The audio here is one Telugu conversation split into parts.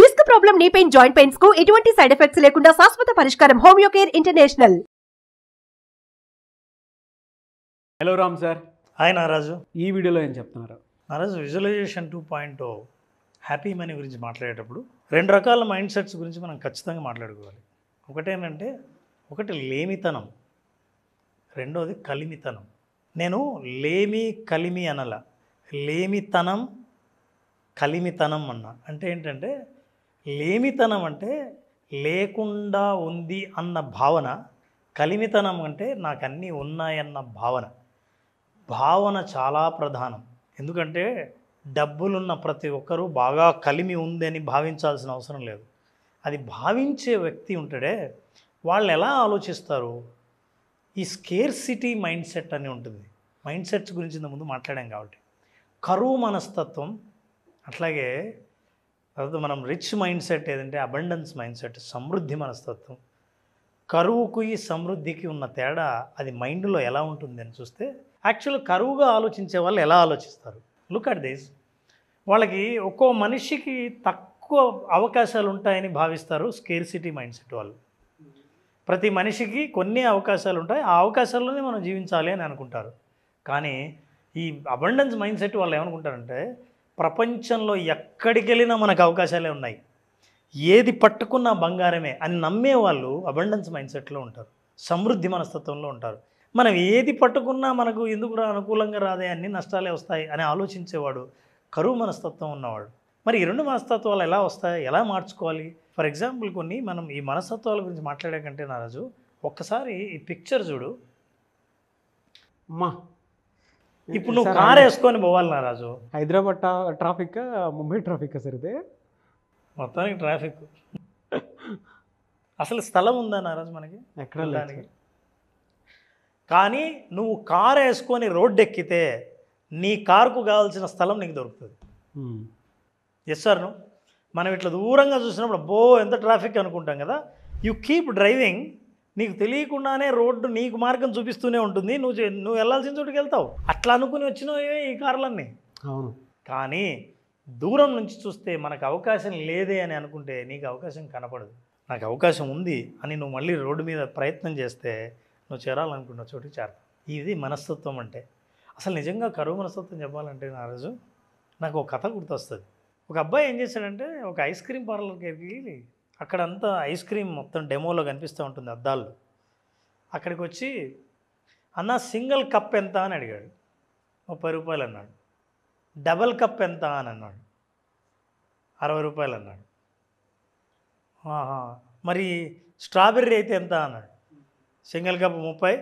డిస్క్ ప్రాబ్లం, నీ పెయిన్, జాయింట్ పెయిన్స్ కు ఎటువంటి సైడ్ ఎఫెక్ట్స్ లేకుండా శాశ్వత పరిష్కారం homeo care international. Hello Ram sir. Hi Naraju. ఈ వీడియోలో ఏం చెప్తున్నారు? నారాజు, విజువలైజేషన్ 2.0 హ్యాపీ మనీ గురించి మాట్లాడేటప్పుడు రెండు రకాల మైండ్ సెట్స్ గురించి మనం ఖచ్చితంగా మాట్లాడుకోవాలి. ఒకటేంటంటే ఒకటి లేమితనం, రెండోది కలిమితనం. నేను లేమి కలిమి అనల, లేమితనం కలిమితనం అన్నా. అంటే ఏంటంటే లేమితనం అంటే లేకుండా ఉంది అన్న భావన, కలిమితనం అంటే నాకు అన్నీ ఉన్నాయన్న భావన. భావన చాలా ప్రధానం. ఎందుకంటే డబ్బులున్న ప్రతి ఒక్కరూ బాగా కలిమి ఉందని భావించాల్సిన అవసరం లేదు. అది భావించే వ్యక్తి ఉంటాడే, వాళ్ళు ఎలా ఆలోచిస్తారు? ఈ స్కేర్సిటీ మైండ్ సెట్ అని ఉంటుంది. మైండ్ సెట్స్ గురించి ముందు మాట్లాడాం కాబట్టి కరువు మనస్తత్వం, అట్లాగే తర్వాత మనం రిచ్ మైండ్ సెట్ ఏదంటే అబండెన్స్ మైండ్ సెట్, సమృద్ధి మనస్తత్వం. కరువుకు ఈ సమృద్ధికి ఉన్న తేడా అది మైండ్లో ఎలా ఉంటుంది అని చూస్తే, యాక్చువల్ కరువుగా ఆలోచించే వాళ్ళు ఎలా ఆలోచిస్తారు? Look at this. వాళ్ళకి ఒక్కో మనిషికి తక్కువ అవకాశాలు ఉంటాయని భావిస్తారు స్కేర్సిటీ మైండ్ సెట్ వాళ్ళు. ప్రతి మనిషికి కొన్ని అవకాశాలు ఉంటాయి, ఆ అవకాశాల్లోనే మనం జీవించాలి అని అనుకుంటారు. కానీ ఈ అబండెన్స్ మైండ్ సెట్ వాళ్ళు ఏమనుకుంటారంటే, ప్రపంచంలో ఎక్కడికి వెళ్ళినా మనకు అవకాశాలే ఉన్నాయి, ఏది పట్టుకున్నా బంగారమే అని నమ్మే వాళ్ళు అబండెన్స్ మైండ్ సెట్లో ఉంటారు, సమృద్ధి మనస్తత్వంలో ఉంటారు. మనం ఏది పట్టుకున్నా మనకు ఎందుకు అనుకూలంగా రాదే, అన్ని నష్టాలే వస్తాయి అని ఆలోచించేవాడు కరువు మనస్తత్వం ఉన్నవాడు. మరి ఈ రెండు మనస్తత్వాలు ఎలా వస్తాయి, ఎలా మార్చుకోవాలి? ఫర్ ఎగ్జాంపుల్ కొన్ని మనం ఈ మనస్తత్వాల గురించి మాట్లాడే కంటే నారాజు, ఒక్కసారి ఈ పిక్చర్ చూడు. అమ్మా, ఇప్పుడు నువ్వు కారు వేసుకొని పోవాలి Naraju. Hyderabad traffic, Mumbai traffic sir ఇది మొత్తానికి ట్రాఫిక్. అసలు స్థలం ఉందా నారాజు మనకి? ఎక్కడ లేదు. కానీ నువ్వు కారు వేసుకొని రోడ్డు ఎక్కితే నీ కారుకు కావాల్సిన స్థలం నీకు దొరుకుతుంది. Yes sir. నువ్వు మనం ఇట్లా దూరంగా చూసినప్పుడు అబ్బో ఎంత ట్రాఫిక్ అనుకుంటాం కదా. యు కీప్ డ్రైవింగ్, నీకు తెలియకుండానే రోడ్డు నీకు మార్గం చూపిస్తూనే ఉంటుంది, నువ్వు వెళ్ళాల్సిన చోటుకి వెళ్తావు. అట్లా అనుకుని వచ్చినవే ఈ కార్లన్నీ. అవును. కానీ దూరం నుంచి చూస్తే మనకు అవకాశం లేదే అని అనుకుంటే నీకు అవకాశం కనపడదు. నాకు అవకాశం ఉంది అని నువ్వు మళ్ళీ రోడ్డు మీద ప్రయత్నం చేస్తే నువ్వు చేరాలనుకున్న చోటుకి చేరతావు. ఇది మనస్తత్వం అంటే. అసలు నిజంగా కరువు మనస్తత్వం చెప్పాలంటే నారాజు, నాకు ఒక కథ గుర్తొస్తుంది. ఒక అబ్బాయి ఏం చేశాడంటే, ఒక ఐస్ క్రీమ్ పార్లర్కి వెళ్ళి అక్కడంతా ఐస్ క్రీమ్ మొత్తం డెమోలో కనిపిస్తూ ఉంటుంది అద్దాల్లో. అక్కడికి వచ్చి అన్న సింగిల్ కప్ ఎంత అని అడిగాడు. 30 రూపాయలు అన్నాడు. డబల్ కప్ ఎంత అని అన్నాడు. 60 రూపాయలు అన్నాడు. మరి స్ట్రాబెర్రీ అయితే ఎంత అన్నాడు. సింగిల్ కప్ 30,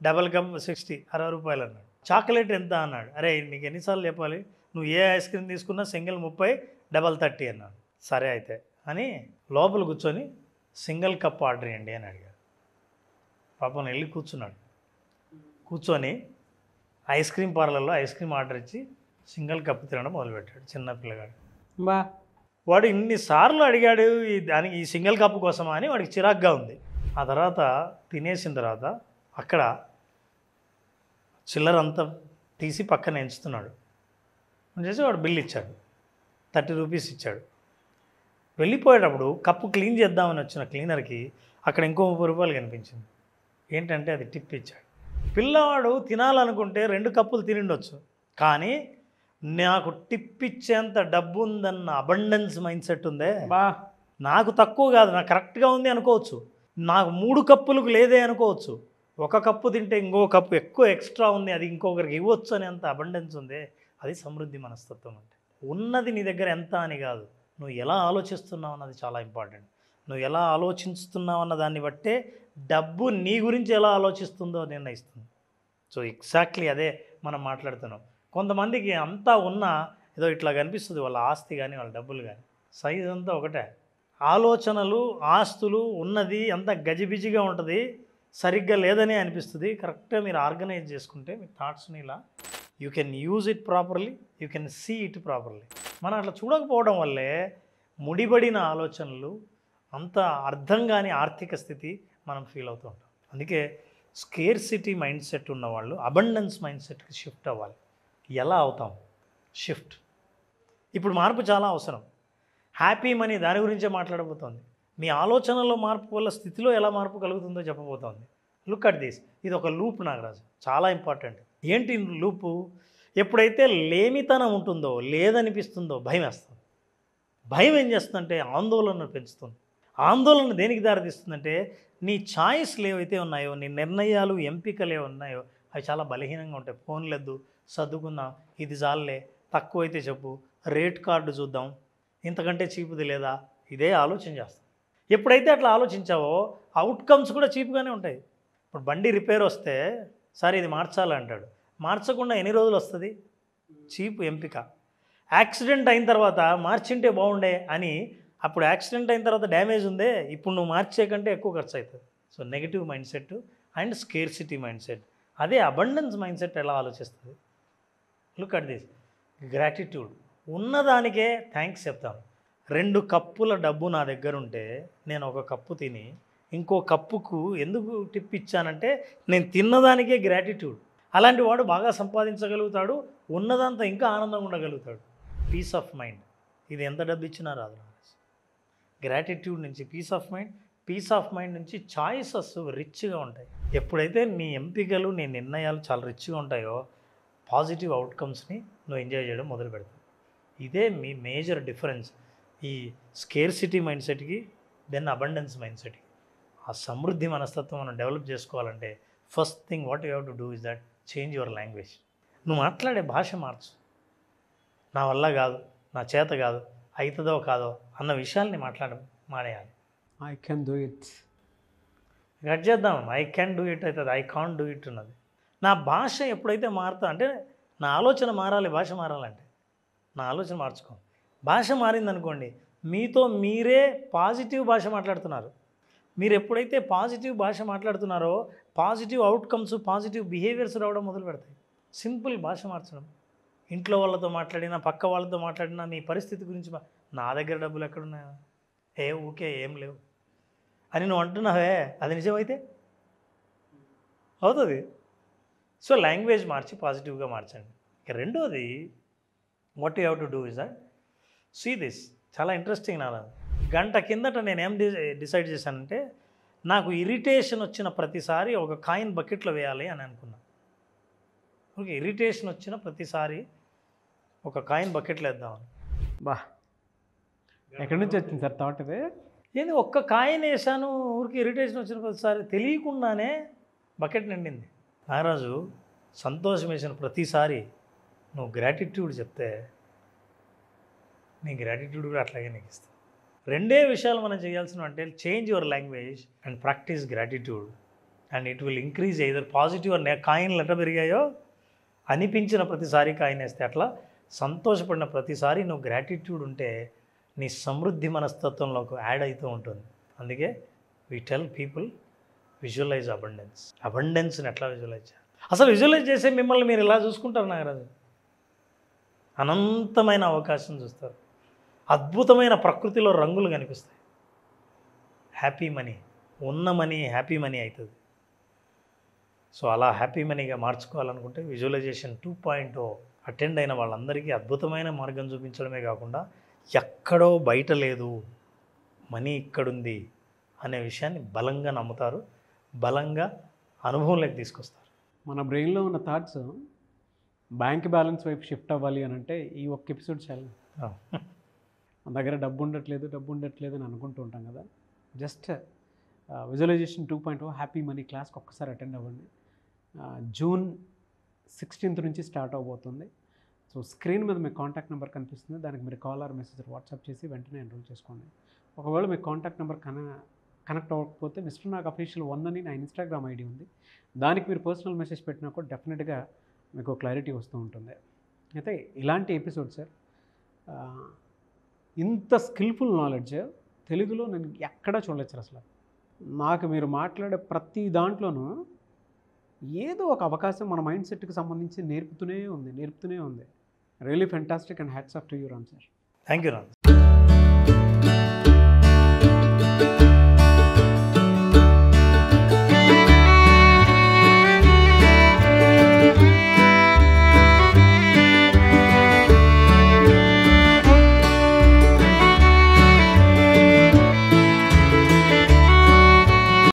డబల్ కప్ 60, 60 రూపాయలు అన్నాడు. చాక్లెట్ ఎంత అన్నాడు. అరే నీకు ఎన్నిసార్లు చెప్పాలి, నువ్వు ఏ ఐస్ క్రీమ్ తీసుకున్నా సింగిల్ 30, డబల్ 30 అన్నాడు. సరే అయితే అని లోపల కూర్చొని సింగిల్ కప్ ఆర్డర్ చేయండి అని అడిగాడు. పాపం వెళ్ళి కూర్చున్నాడు. కూర్చొని ఐస్ క్రీమ్ పార్లర్లో ఐస్ క్రీమ్ ఆర్డర్ ఇచ్చి సింగిల్ కప్ తినడం మొదలుపెట్టాడు. చిన్న పిల్లగాడు. వాడు ఇన్నిసార్లు అడిగాడు దానికి ఈ సింగిల్ కప్ కోసమా అని వాడికి చిరాగ్గా ఉంది. ఆ తర్వాత తినేసిన తర్వాత అక్కడ చిల్లరంతా తీసి పక్కన ఎంచుతున్నాడు. చేసి వాడు బిల్ ఇచ్చాడు. 30 రూపీస్ ఇచ్చాడు. వెళ్ళిపోయేటప్పుడు కప్పు క్లీన్ చేద్దామని వచ్చిన క్లీనర్కి అక్కడ ఇంకో 30 రూపాయలు కనిపించింది. ఏంటంటే అది టిప్ ఇచ్చాడు. పిల్లవాడు తినాలనుకుంటే 2 కప్పులు తినిండొచ్చు, కానీ నాకు టిప్ ఇచ్చేంత డబ్బు ఉందన్న అబండెన్స్ మైండ్ సెట్ ఉందే, నాకు తక్కువ కాదు, నాకు కరెక్ట్గా ఉంది అనుకోవచ్చు, నాకు 3 కప్పులకు లేదే అనుకోవచ్చు, 1 కప్పు తింటే ఇంకో కప్పు ఎక్కువ ఎక్స్ట్రా ఉంది, అది ఇంకొకరికి ఇవ్వచ్చు అని అంత అబండెన్స్ ఉందే, అది సమృద్ధి మనస్తత్వం అంటే. ఉన్నది నీ దగ్గర ఎంత అని కాదు, నువ్వు ఎలా ఆలోచిస్తున్నావు అన్నది చాలా ఇంపార్టెంట్. నువ్వు ఎలా ఆలోచిస్తున్నావు అన్న దాన్ని బట్టే డబ్బు నీ గురించి ఎలా ఆలోచిస్తుందో నిర్ణయిస్తుంది. సో ఎగ్జాక్ట్లీ అదే మనం మాట్లాడుతున్నాం. కొంతమందికి అంతా ఉన్నా ఏదో ఇట్లా కనిపిస్తుంది వాళ్ళ ఆస్తి కానీ వాళ్ళ డబ్బులు కానీ, సైజ్ అంతా ఒకటే. ఆలోచనలు, ఆస్తులు ఉన్నది అంతా గజిబిజిగా ఉంటుంది, సరిగ్గా లేదనే అనిపిస్తుంది. కరెక్ట్గా మీరు ఆర్గనైజ్ చేసుకుంటే మీ థాట్స్ని ఇలా you can use it properly, you can see it properly. మనం అట్లా చూడకపోవడం వల్లే ముడిపడిన ఆలోచనలు, అంత అర్థం కాని ఆర్థిక స్థితి మనం ఫీల్ అవుతూ ఉంటాం. అందుకే స్కేర్సిటీ మైండ్ సెట్ ఉన్నవాళ్ళు అబండెన్స్ మైండ్ సెట్కి షిఫ్ట్ అవ్వాలి. ఎలా అవుతాం షిఫ్ట్? ఇప్పుడు మార్పు చాలా అవసరం. హ్యాపీ మనీ దాని గురించే మాట్లాడబోతోంది. మీ ఆలోచనలో మార్పు వల్ల స్థితిలో ఎలా మార్పు కలుగుతుందో చెప్పబోతోంది. లుక్ అట్ దిస్, ఇది ఒక లూప్ నాగరాజు, చాలా ఇంపార్టెంట్. ఏంటి లూపు? ఎప్పుడైతే లేమితనం ఉంటుందో, లేదనిపిస్తుందో భయం వేస్తుంది. భయం ఏం చేస్తుందంటే ఆందోళన పెంచుతుంది. ఆందోళన దేనికి దారితీస్తుందంటే నీ ఛాయిస్లు ఏవైతే ఉన్నాయో, నీ నిర్ణయాలు, ఎంపికలు ఏవి ఉన్నాయో అవి చాలా బలహీనంగా ఉంటాయి. ఫోన్ లేదు, సర్దుకుందాం, ఇది జాలే, తక్కువైతే చెప్పు, రేట్ కార్డు చూద్దాం, ఇంతకంటే చీపుది లేదా, ఇదే ఆలోచన చేస్తాం. ఎప్పుడైతే అట్లా ఆలోచించావో అవుట్కమ్స్ కూడా చీప్గానే ఉంటాయి. ఇప్పుడు బండి రిపేర్ వస్తే సరే ఇది మార్చాలంటాడు, మార్చకుండా ఎన్ని రోజులు వస్తుంది? చీప్ ఎంపిక. యాక్సిడెంట్ అయిన తర్వాత మార్చింటే బాగుండే అని, అప్పుడు యాక్సిడెంట్ అయిన తర్వాత డ్యామేజ్ ఉందే, ఇప్పుడు నువ్వు మార్చే కంటే ఎక్కువ ఖర్చు అవుతుంది. So negative mindset and scarcity mindset. అదే అబండెన్స్ మైండ్ సెట్ ఎలా ఆలోచిస్తుంది? Look at this, gratitude. ఉన్నదానికే థ్యాంక్స్ చెప్తాను. 2 కప్పుల డబ్బు నా దగ్గర ఉంటే నేను ఒక కప్పు తిని ఇంకో కప్పుకు ఎందుకు టిప్ ఇచ్చానంటే నేను తిన్నదానికే గ్రాటిట్యూడ్. అలాంటి వాడు బాగా సంపాదించగలుగుతాడు, ఉన్నదంతా ఇంకా ఆనందంగా ఉండగలుగుతాడు. పీస్ ఆఫ్ మైండ్, ఇది ఎంత డబ్బు ఇచ్చినా రాదు. గ్రాటిట్యూడ్ నుంచి పీస్ ఆఫ్ మైండ్ నుంచి చాయిసెస్ రిచ్గా ఉంటాయి. ఎప్పుడైతే నీ ఎంపికలు, నీ నిర్ణయాలు చాలా రిచ్గా ఉంటాయో పాజిటివ్ అవుట్కమ్స్ని నువ్వు ఎంజాయ్ చేయడం మొదలు పెడతావు. ఇదే మీ మేజర్ డిఫరెన్స్ ఈ స్కేర్సిటీ మైండ్ సెట్కి దెన్ అబండెన్స్ మైండ్ సెట్కి. ఆ సమృద్ధి మనస్తత్వం మనం డెవలప్ చేసుకోవాలంటే first thing what you have to do is that change your language. నువ్వు మాట్లాడే భాష మార్చు. నా వల్ల కాదు, నా చేత కాదు, అవుతుందో కాదో అన్న విషయాల్ని మానేయాలి. I can do it. Cut చేద్దాం. ఐ కెన్ డూ ఇట్ అవుతుంది, ఐ కాంట్ డూ ఇట్ ఉన్నది. నా భాష ఎప్పుడైతే మారుతా అంటే నా ఆలోచన మారాలి, భాష మారాలంటే నా ఆలోచన మార్చుకో. భాష మారిందనుకోండి, మీతో మీరే పాజిటివ్ భాష మాట్లాడుతున్నారు. మీరు ఎప్పుడైతే పాజిటివ్ భాష మాట్లాడుతున్నారో పాజిటివ్ అవుట్కమ్స్, పాజిటివ్ బిహేవియర్స్ రావడం మొదలు పెడతాయి. సింపుల్ భాష మార్చడం. ఇంట్లో వాళ్ళతో మాట్లాడినా, పక్క వాళ్ళతో మాట్లాడినా నీ పరిస్థితి గురించి, నా దగ్గర డబ్బులు ఎక్కడున్నాయా, ఊకే ఏం లేవు అని నువ్వు అంటున్నావే, అది నిజమైతే అవుతుంది. సో లాంగ్వేజ్ మార్చి పాజిటివ్గా మార్చండి. ఇక రెండోది what you have to do is that see this, చాలా ఇంట్రెస్టింగ్. నా గంట కిందట నేనేం డిసైడ్ చేశానంటే నాకు ఇరిటేషన్ వచ్చిన ప్రతిసారి ఒక కాయిన్ బకెట్లో వేయాలి అని అనుకున్నా. ఓకే, ఇరిటేషన్ వచ్చిన ప్రతిసారి ఒక కాయిన్ బకెట్లో వేద్దామని. బా, ఎక్కడి నుంచి వచ్చింది సార్ థాట్ ఇది? ఏంది, ఒక్క కాయిన్ వేసాను, ఊరికి ఇరిటేషన్ వచ్చిన ప్రతిసారి తెలియకుండానే బకెట్ నిండింది. నాగరాజు, సంతోషం వేసిన ప్రతిసారి నువ్వు గ్రాటిట్యూడ్ చెప్తే నీ గ్రాటిట్యూడ్ కూడా అట్లాగే నీకు ఇస్తుంది. 2 విషయాలు మనం చేయాల్సిన అంటే change your language and practice gratitude and it will increase either positive. కాయిన్లు ఎట్లా పెరిగాయో అనిపించిన ప్రతిసారి కాయిన్ వేస్తే అట్లా సంతోషపడిన ప్రతిసారి నువ్వు గ్రాటిట్యూడ్ ఉంటే నీ సమృద్ధి మనస్తత్వంలోకి యాడ్ అవుతూ ఉంటుంది. అందుకే we tell people visualise abundance. అబండెన్స్ని ఎట్లా విజువలైజ్ చేయాలి? అసలు విజువలైజ్ చేసే మిమ్మల్ని మీరు ఎలా చూసుకుంటారు నాగరాజు? అనంతమైన అవకాశం చూస్తారు, అద్భుతమైన ప్రకృతిలో రంగులు కనిపిస్తాయి. హ్యాపీ మనీ, ఉన్న మనీ హ్యాపీ మనీ అవుతుంది. సో అలా హ్యాపీ మనీగా మార్చుకోవాలనుకుంటే విజువలైజేషన్ 2.0 అటెండ్ అయిన వాళ్ళందరికీ అద్భుతమైన మార్గం చూపించడమే కాకుండా ఎక్కడో బయట లేదు, మనీ ఇక్కడుంది అనే విషయాన్ని బలంగా నమ్ముతారు, బలంగా అనుభవంలోకి తీసుకొస్తారు. మన బ్రెయిన్లో ఉన్న థాట్స్ బ్యాంక్ బ్యాలెన్స్ వైపు షిఫ్ట్ అవ్వాలి అని అంటే ఈ ఒక్క ఎపిసోడ్ చాలు. మన దగ్గర డబ్బు ఉండట్లేదు అని అనుకుంటూ ఉంటాం కదా. జస్ట్ విజువలైజేషన్ 2.0 హ్యాపీ మనీ క్లాస్కి ఒక్కసారి అటెండ్ అవ్వండి. జూన్ 16th నుంచి స్టార్ట్ అవబోతుంది. సో స్క్రీన్ మీద మీ కాంటాక్ట్ నెంబర్ కనిపిస్తుంది, దానికి మీరు కాల్ ఆర్ మెసేజ్ వాట్సాప్ చేసి వెంటనే ఎన్రోల్ చేసుకోండి. ఒకవేళ మీ కాంటాక్ట్ నెంబర్ కనెక్ట్ అవ్వకపోతే మిస్టర్ నాగ్ అఫీషియల్ 1 అని నా ఇన్స్టాగ్రామ్ ఐడి ఉంది, దానికి మీరు పర్సనల్ మెసేజ్ పెట్టినా కూడా డెఫినెట్గా మీకు క్లారిటీ వస్తూ ఉంటుంది. అయితే ఇలాంటి ఎపిసోడ్ సార్, ఇంత స్కిల్ఫుల్ నాలెడ్జ్ తెలుగులో నేను ఎక్కడా చూడలేదు సార్. అసలు నాకు మీరు మాట్లాడే ప్రతి దాంట్లోనూ ఏదో ఒక అవకాశం మన మైండ్ సెట్కి సంబంధించి నేర్పుతూనే ఉంది. Really fantastic and hats off to you Ram sir. Thank you Ram.